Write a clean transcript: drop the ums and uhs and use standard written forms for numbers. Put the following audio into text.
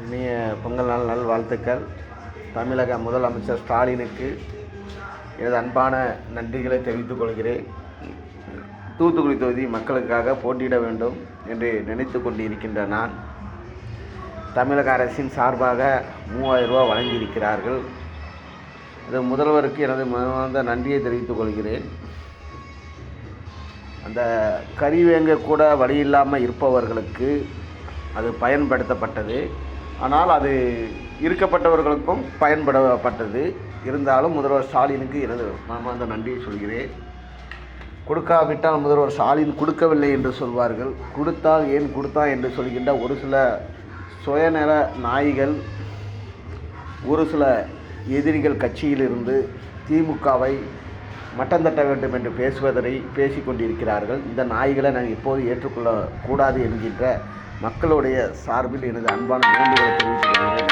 இனிய பொங்கல் நாள் நல்வாழ்த்துக்கள். தமிழக முதலமைச்சர் ஸ்டாலினுக்கு எனது அன்பான நன்றிகளை தெரிவித்துக் கொள்கிறேன். தூத்துக்குடி தொகுதி மக்களுக்காக போட்டியிட வேண்டும் என்று நினைத்து கொண்டிருக்கின்ற நான், தமிழக அரசின் சார்பாக 3000 ரூபா வழங்கியிருக்கிறார்கள். அது முதல்வருக்கு எனது மனமார்ந்த நன்றியை தெரிவித்துக் கொள்கிறேன். அந்த கறிவேங்க கூட வழி இல்லாமல் இருப்பவர்களுக்கு அது பயன்படுத்தப்பட்டது. ஆனால் அது இருக்கப்பட்டவர்களுக்கும் பயன்படப்பட்டது. இருந்தாலும் முதல்வர் ஸ்டாலினுக்கு எனது மனமார்ந்த நன்றியை சொல்கிறேன். கொடுக்காவிட்டால் முதல்வர் ஸ்டாலின் கொடுக்கவில்லை என்று சொல்வார்கள். கொடுத்தால் ஏன் கொடுத்தான் என்று சொல்கின்ற ஒரு சில சுயநல நாய்கள், ஒரு சில எதிரிகள் கட்சியிலிருந்து திமுகவை மட்டம் தட்ட வேண்டும் என்று பேசிக்கொண்டிருக்கிறார்கள். இந்த நாய்களை நான் எப்போது ஏற்றுக்கொள்ளக்கூடாது என்கின்ற மக்களுடைய சார்பில் எனது அன்பான வேண்டுகோளை தெரிவித்துக் கொள்கிறேன்.